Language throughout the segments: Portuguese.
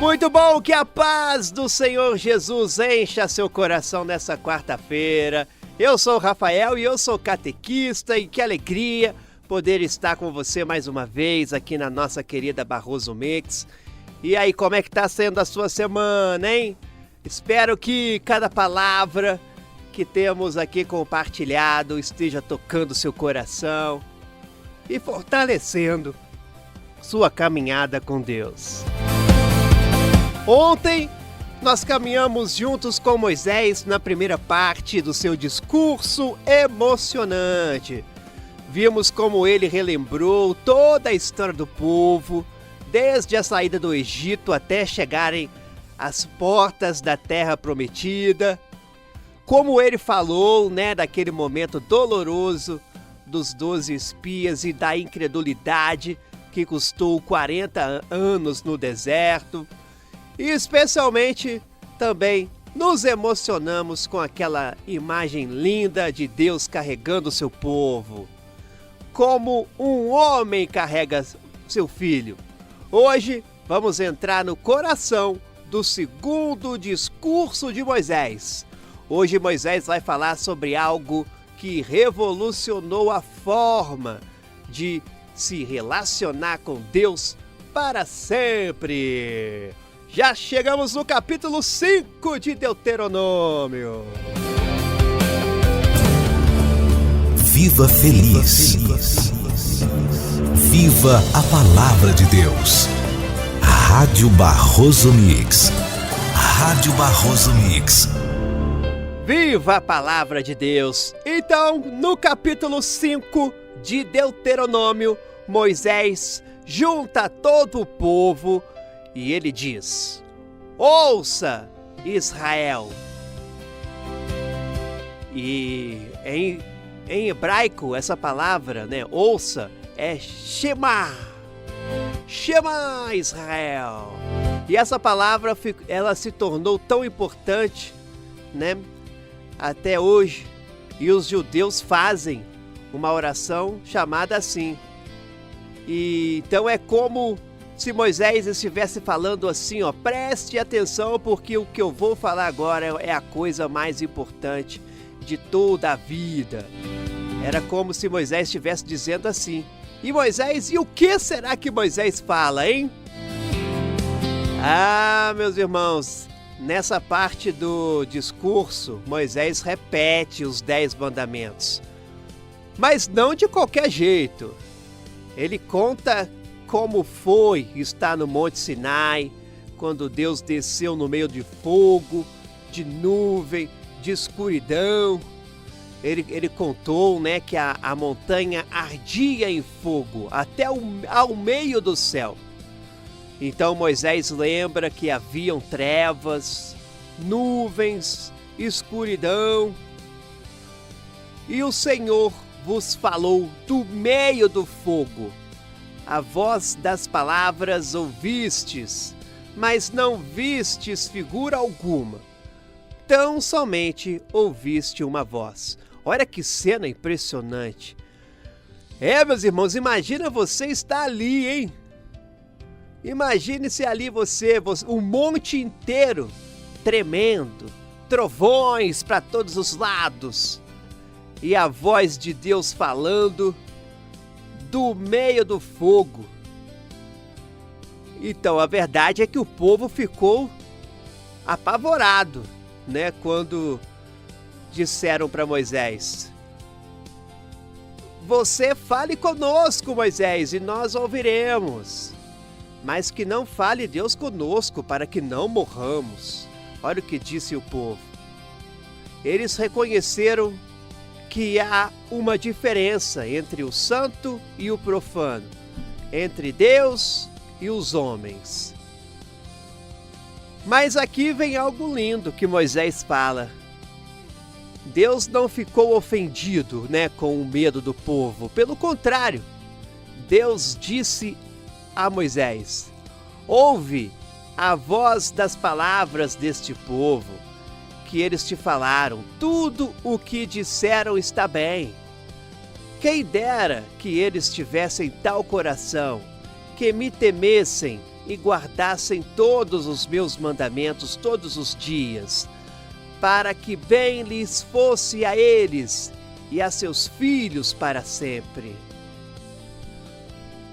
Muito bom, que a paz do Senhor Jesus encha seu coração nessa quarta-feira. Eu sou o Rafael e eu sou catequista, e que alegria poder estar com você mais uma vez aqui na nossa querida Barroso Mix. E aí, como é que tá sendo a sua semana, hein? Espero que cada palavra que temos aqui compartilhado esteja tocando seu coração e fortalecendo sua caminhada com Deus. Ontem nós caminhamos juntos com Moisés na primeira parte do seu discurso emocionante. Vimos como ele relembrou toda a história do povo, desde a saída do Egito até chegarem às portas da Terra Prometida. Como ele falou, daquele momento doloroso dos 12 espias e da incredulidade que custou 40 anos no deserto. E especialmente também nos emocionamos com aquela imagem linda de Deus carregando seu povo, como um homem carrega seu filho. Hoje vamos entrar no coração do segundo discurso de Moisés. Hoje Moisés vai falar sobre algo que revolucionou a forma de se relacionar com Deus para sempre. Já chegamos no capítulo 5 de Deuteronômio. Viva feliz. Viva a palavra de Deus. Rádio Barroso Mix. Rádio Barroso Mix. Viva a palavra de Deus. Então, no capítulo 5 de Deuteronômio, Moisés junta todo o povo e ele diz: ouça, Israel. E em hebraico, essa palavra, ouça, é Shema. Shema, Israel. E essa palavra, ela se tornou tão importante, até hoje. E os judeus fazem uma oração chamada assim. E então é como se Moisés estivesse falando assim, preste atenção, porque o que eu vou falar agora é a coisa mais importante de toda a vida. Era como se Moisés estivesse dizendo assim. E Moisés, e o que será que Moisés fala, hein? Ah, meus irmãos, nessa parte do discurso, Moisés repete os 10 mandamentos. Mas não de qualquer jeito. Ele conta como foi estar no Monte Sinai, quando Deus desceu no meio de fogo, de nuvem, de escuridão. Ele contou, que a montanha ardia em fogo até ao meio do céu. Então Moisés lembra que haviam trevas, nuvens, escuridão. E o Senhor vos falou do meio do fogo. A voz das palavras ouvistes, mas não vistes figura alguma. Tão somente ouviste uma voz. Olha que cena impressionante. Meus irmãos, imagina você estar ali, hein? Imagine se ali você, um monte inteiro tremendo, trovões para todos os lados, e a voz de Deus falando do meio do fogo. Então a verdade é que o povo ficou apavorado, quando disseram para Moisés: você fale conosco, Moisés, e nós ouviremos, mas que não fale Deus conosco, para que não morramos. Olha o que disse o povo. Eles reconheceram que há uma diferença entre o santo e o profano, entre Deus e os homens. Mas aqui vem algo lindo que Moisés fala. Deus não ficou ofendido, com o medo do povo. Pelo contrário, Deus disse a Moisés: ouve a voz das palavras deste povo, que eles te falaram. Tudo o que disseram está bem. Quem dera que eles tivessem tal coração, que me temessem e guardassem todos os meus mandamentos todos os dias, para que bem lhes fosse a eles e a seus filhos para sempre.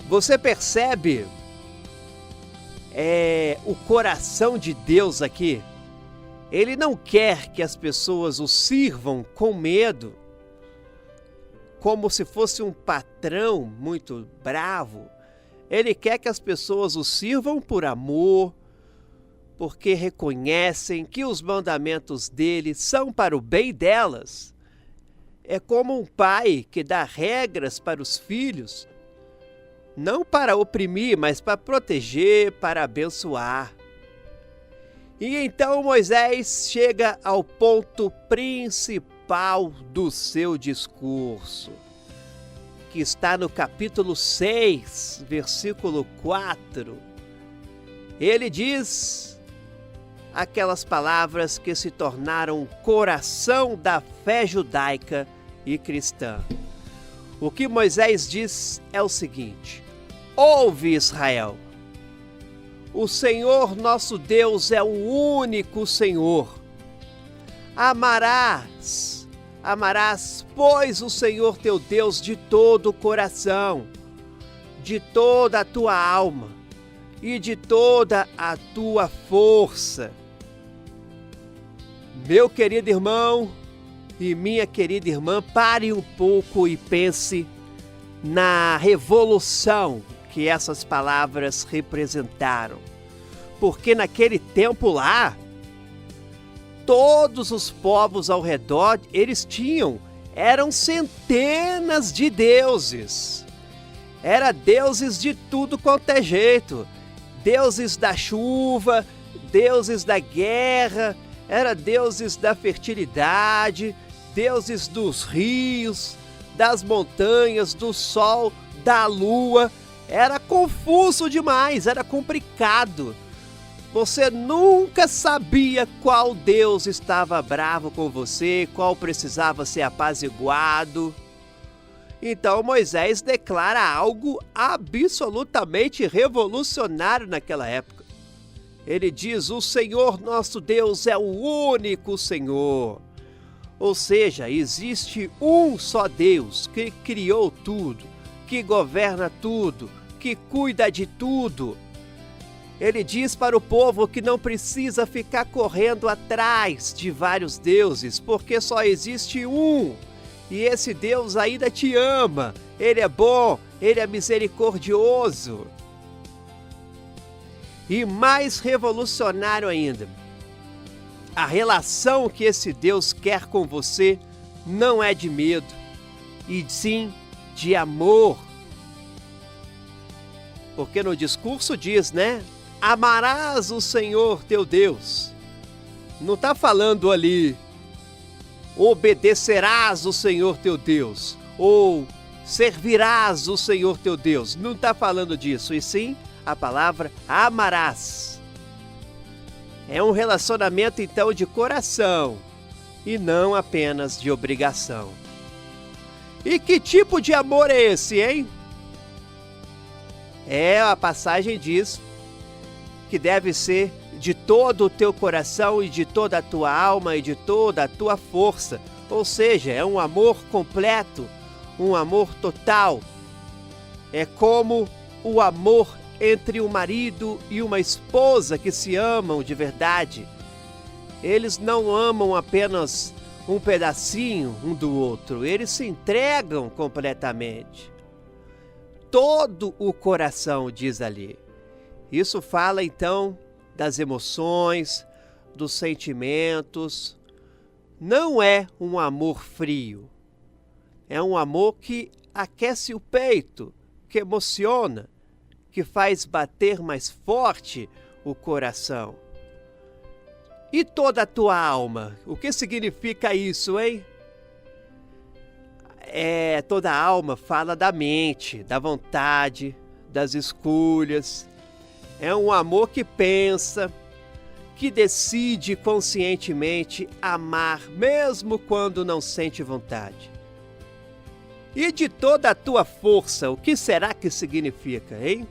Você percebe o coração de Deus aqui? Ele não quer que as pessoas o sirvam com medo, como se fosse um patrão muito bravo. Ele quer que as pessoas o sirvam por amor, porque reconhecem que os mandamentos dele são para o bem delas. É como um pai que dá regras para os filhos, não para oprimir, mas para proteger, para abençoar. E então Moisés chega ao ponto principal do seu discurso, que está no capítulo 6, versículo 4. Ele diz aquelas palavras que se tornaram o coração da fé judaica e cristã. O que Moisés diz é o seguinte: ouve, Israel, o Senhor nosso Deus é o único Senhor. Amarás, pois, o Senhor teu Deus de todo o coração, de toda a tua alma e de toda a tua força. Meu querido irmão e minha querida irmã, pare um pouco e pense na revolução que essas palavras representaram. Porque naquele tempo lá, todos os povos ao redor, eram centenas de deuses. Era deuses de tudo quanto é jeito. Deuses da chuva, deuses da guerra, era deuses da fertilidade, deuses dos rios, das montanhas, do sol, da lua. Era confuso demais, era complicado. Você nunca sabia qual Deus estava bravo com você, qual precisava ser apaziguado. Então Moisés declara algo absolutamente revolucionário naquela época. Ele diz: o Senhor nosso Deus é o único Senhor. Ou seja, existe um só Deus que criou tudo, que governa tudo, que cuida de tudo. Ele diz para o povo que não precisa ficar correndo atrás de vários deuses, porque só existe um. E esse Deus ainda te ama. Ele é bom, ele é misericordioso. E mais revolucionário ainda, a relação que esse Deus quer com você não é de medo, e sim de amor. Porque no discurso diz, né? Amarás o Senhor teu Deus. Não está falando ali, obedecerás o Senhor teu Deus, ou servirás o Senhor teu Deus. Não está falando disso, e sim a palavra amarás. É um relacionamento então de coração, e não apenas de obrigação. E que tipo de amor é esse, hein? A passagem diz que deve ser de todo o teu coração e de toda a tua alma e de toda a tua força. Ou seja, é um amor completo, um amor total. É como o amor entre um marido e uma esposa que se amam de verdade. Eles não amam apenas um pedacinho um do outro, eles se entregam completamente. Todo o coração, diz ali. Isso fala então das emoções, dos sentimentos. Não é um amor frio. É um amor que aquece o peito, que emociona, que faz bater mais forte o coração. E toda a tua alma? O que significa isso, hein? Toda a alma fala da mente, da vontade, das escolhas. É um amor que pensa, que decide conscientemente amar, mesmo quando não sente vontade. E de toda a tua força, o que será que significa, hein?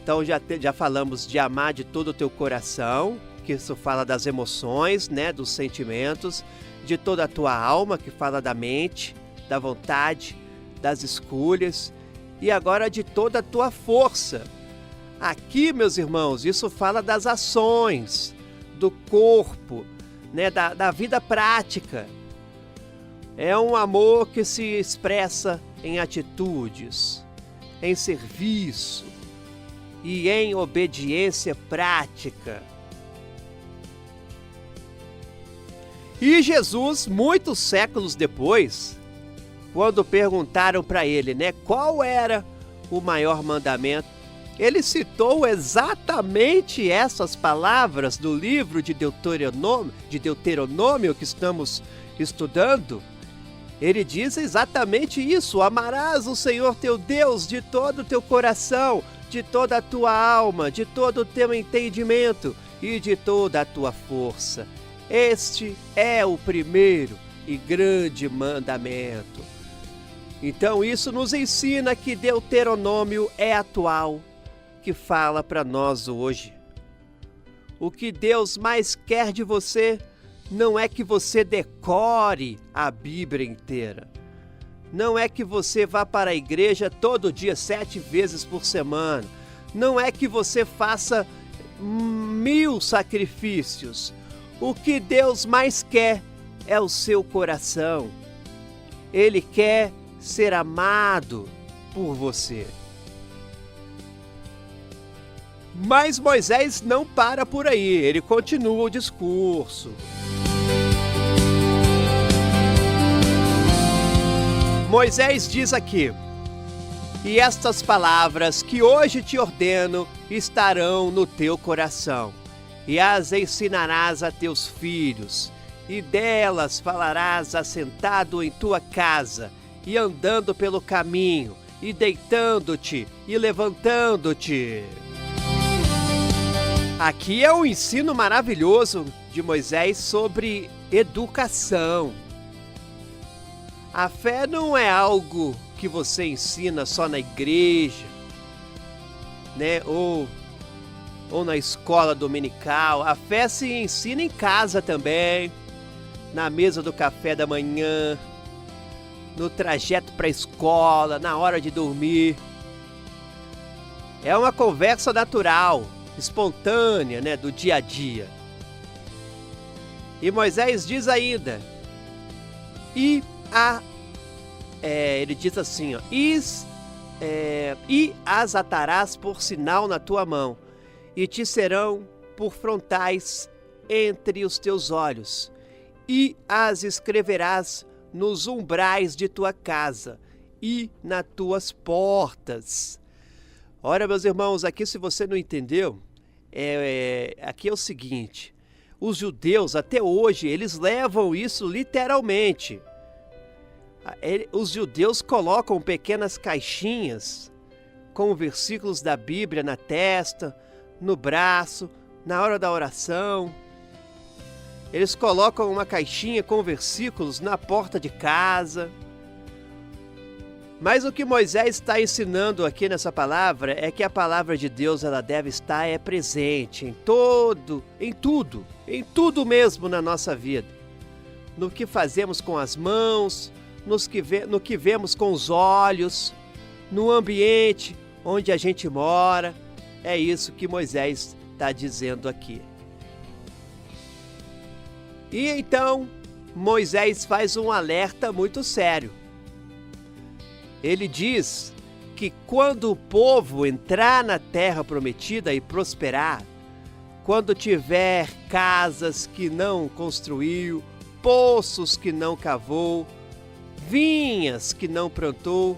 Então já falamos de amar de todo o teu coração, que isso fala das emoções, né, dos sentimentos, de toda a tua alma, que fala da mente, da vontade, das escolhas, e agora de toda a tua força. Aqui, meus irmãos, isso fala das ações, do corpo, né, da vida prática. É um amor que se expressa em atitudes, em serviço e em obediência prática. E Jesus, muitos séculos depois, quando perguntaram para ele, né, qual era o maior mandamento, ele citou exatamente essas palavras do livro de Deuteronômio que estamos estudando. Ele diz exatamente isso: amarás o Senhor teu Deus de todo o teu coração, de toda a tua alma, de todo o teu entendimento e de toda a tua força. Este é o primeiro e grande mandamento. Então isso nos ensina que Deuteronômio é atual, que fala para nós hoje. O que Deus mais quer de você não é que você decore a Bíblia inteira. Não é que você vá para a igreja todo dia 7 vezes por semana. Não é que você faça 1000 sacrifícios. O que Deus mais quer é o seu coração. Ele quer ser amado por você. Mas Moisés não para por aí, ele continua o discurso. Moisés diz aqui: e estas palavras que hoje te ordeno estarão no teu coração, e as ensinarás a teus filhos, e delas falarás assentado em tua casa, e andando pelo caminho, e deitando-te, e levantando-te. Aqui é um ensino maravilhoso de Moisés sobre educação. A fé não é algo que você ensina só na igreja, né? Ou na escola dominical. A fé se ensina em casa também, na mesa do café da manhã, no trajeto para a escola, na hora de dormir. É uma conversa natural, espontânea, né, do dia a dia. E Moisés diz ainda, ele diz assim, ó, e as atarás por sinal na tua mão, e te serão por frontais entre os teus olhos, e as escreverás nos umbrais de tua casa e nas tuas portas. Ora, meus irmãos, aqui se você não entendeu, aqui é o seguinte: os judeus até hoje, eles levam isso literalmente. Os judeus colocam pequenas caixinhas com versículos da Bíblia na testa, no braço, na hora da oração. Eles colocam uma caixinha com versículos na porta de casa. Mas o que Moisés está ensinando aqui nessa palavra é que a palavra de Deus, ela deve estar presente em tudo mesmo na nossa vida. No que fazemos com as mãos, no que vemos com os olhos, no ambiente onde a gente mora. É isso que Moisés está dizendo aqui. E então, Moisés faz um alerta muito sério. Ele diz que quando o povo entrar na terra prometida e prosperar, quando tiver casas que não construiu, poços que não cavou, vinhas que não plantou,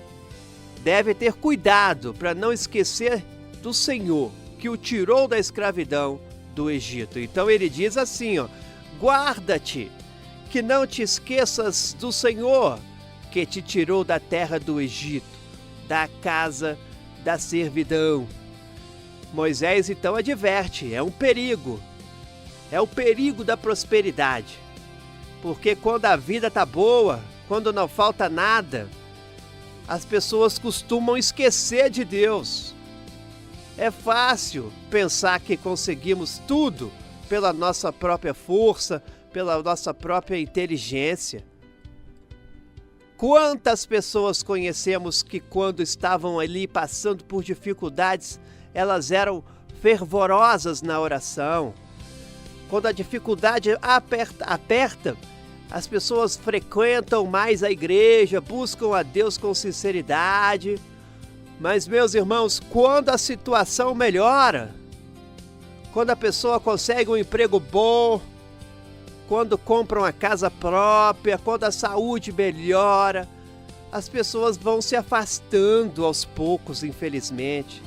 deve ter cuidado para não esquecer do Senhor que o tirou da escravidão do Egito. Então ele diz assim, ó: guarda-te, que não te esqueças do Senhor, que te tirou da terra do Egito, da casa da servidão. Moisés então adverte, é um perigo. É o perigo da prosperidade. Porque quando a vida está boa, quando não falta nada, as pessoas costumam esquecer de Deus. É fácil pensar que conseguimos tudo pela nossa própria força, pela nossa própria inteligência. Quantas pessoas conhecemos que, quando estavam ali passando por dificuldades, elas eram fervorosas na oração. Quando a dificuldade aperta, as pessoas frequentam mais a igreja, buscam a Deus com sinceridade. Mas, meus irmãos, quando a situação melhora, quando a pessoa consegue um emprego bom, quando compra uma casa própria, quando a saúde melhora, as pessoas vão se afastando aos poucos, infelizmente.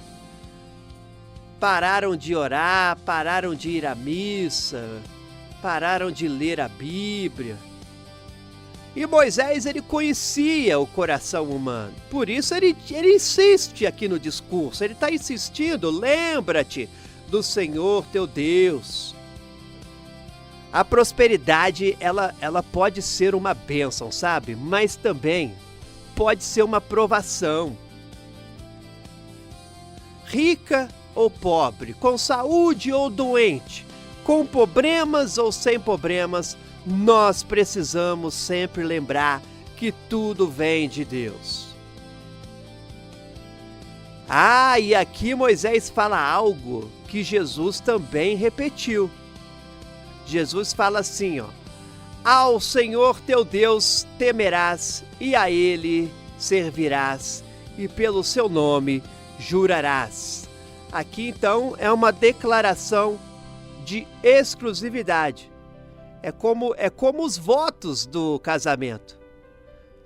Pararam de orar, pararam de ir à missa, pararam de ler a Bíblia. E Moisés, ele conhecia o coração humano. Por isso ele insiste aqui no discurso. Ele está insistindo, lembra-te do Senhor teu Deus. A prosperidade, ela pode ser uma bênção, sabe? Mas também pode ser uma provação. Rica ou pobre, com saúde ou doente, com problemas ou sem problemas, nós precisamos sempre lembrar que tudo vem de Deus. E aqui Moisés fala algo que Jesus também repetiu. Jesus fala assim, ao Senhor teu Deus temerás e a Ele servirás e pelo seu nome jurarás. Aqui então é uma declaração de exclusividade. É como os votos do casamento,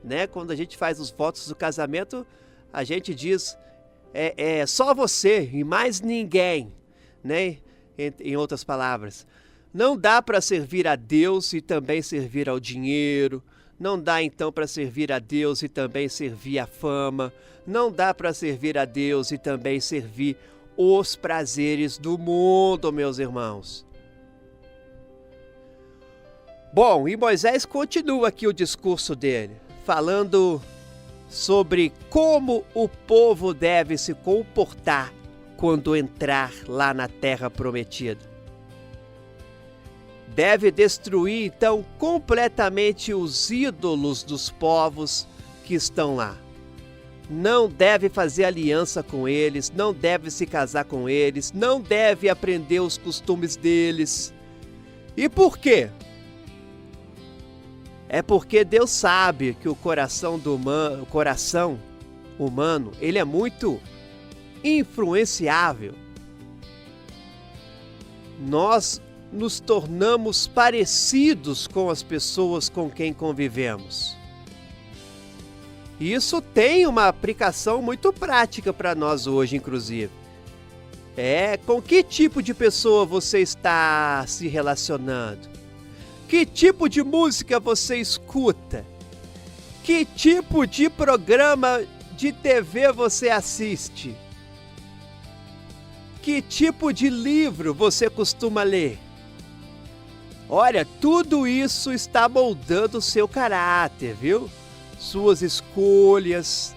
né? Quando a gente faz os votos do casamento, a gente diz, é só você e mais ninguém, né? Em outras palavras, não dá para servir a Deus e também servir ao dinheiro, não dá então para servir a Deus e também servir à fama, não dá para servir a Deus e também servir os prazeres do mundo, meus irmãos. Bom, e Moisés continua aqui o discurso dele, falando sobre como o povo deve se comportar quando entrar lá na terra prometida. Deve destruir, então, completamente os ídolos dos povos que estão lá. Não deve fazer aliança com eles, não deve se casar com eles, não deve aprender os costumes deles. E por quê? É porque Deus sabe que o coração humano, ele é muito influenciável. Nós nos tornamos parecidos com as pessoas com quem convivemos. Isso tem uma aplicação muito prática para nós hoje, inclusive. Com que tipo de pessoa você está se relacionando? Que tipo de música você escuta? Que tipo de programa de TV você assiste? Que tipo de livro você costuma ler? Olha, tudo isso está moldando o seu caráter, viu? Suas escolhas,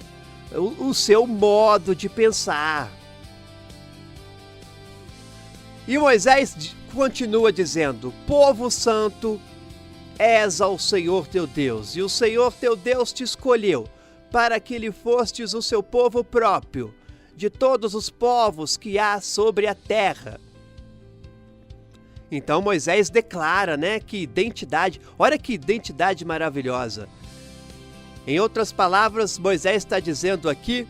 o seu modo de pensar. E Moisés continua dizendo, povo santo, és ao Senhor teu Deus, e o Senhor teu Deus te escolheu, para que lhe fostes o seu povo próprio, de todos os povos que há sobre a terra. Então Moisés declara, que identidade, olha que identidade maravilhosa. Em outras palavras, Moisés está dizendo aqui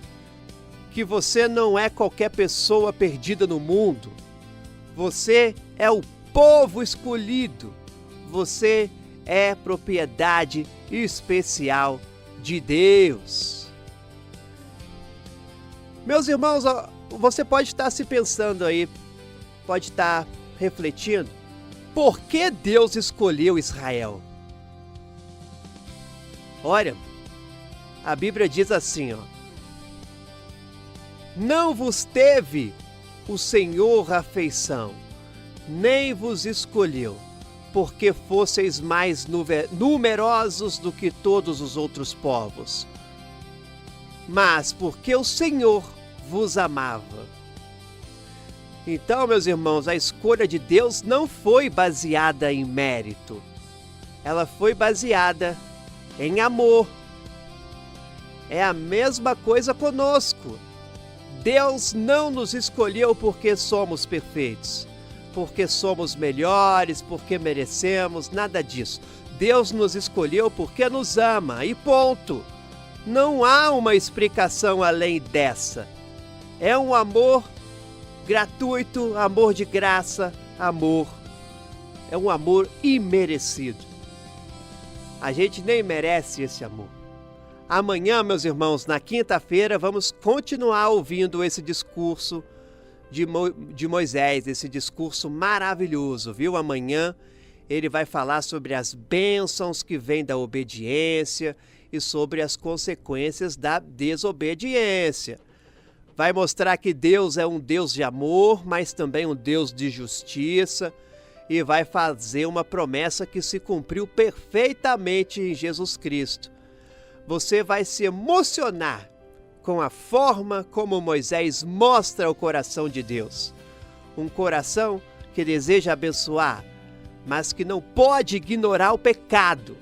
que você não é qualquer pessoa perdida no mundo. Você é o povo escolhido. Você é propriedade especial de Deus. Meus irmãos, você pode estar se pensando aí, pode estar refletindo, por que Deus escolheu Israel? Olha, a Bíblia diz assim, não vos teve o Senhor afeição, nem vos escolheu, porque fosseis mais numerosos do que todos os outros povos, mas porque o Senhor vos amava Então, meus irmãos, a escolha de Deus não foi baseada em mérito. Ela foi baseada em amor. É a mesma coisa conosco. Deus não nos escolheu porque somos perfeitos, porque somos melhores, porque merecemos, nada disso. Deus nos escolheu porque nos ama e ponto. Não há uma explicação além dessa. É um amor gratuito, amor de graça, amor. É um amor imerecido. A gente nem merece esse amor. Amanhã, meus irmãos, na quinta-feira, vamos continuar ouvindo esse discurso de Moisés, esse discurso maravilhoso, viu? Amanhã ele vai falar sobre as bênçãos que vêm da obediência e sobre as consequências da desobediência. Vai mostrar que Deus é um Deus de amor, mas também um Deus de justiça, e vai fazer uma promessa que se cumpriu perfeitamente em Jesus Cristo. Você vai se emocionar com a forma como Moisés mostra o coração de Deus. Um coração que deseja abençoar, mas que não pode ignorar o pecado.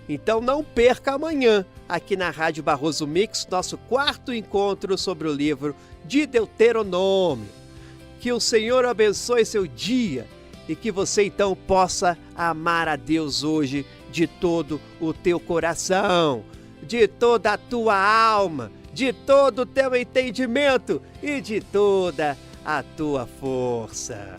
Então não perca amanhã, aqui na Rádio Barroso Mix, nosso quarto encontro sobre o livro de Deuteronômio. Que o Senhor abençoe seu dia e que você então possa amar a Deus hoje de todo o teu coração, de toda a tua alma, de todo o teu entendimento e de toda a tua força.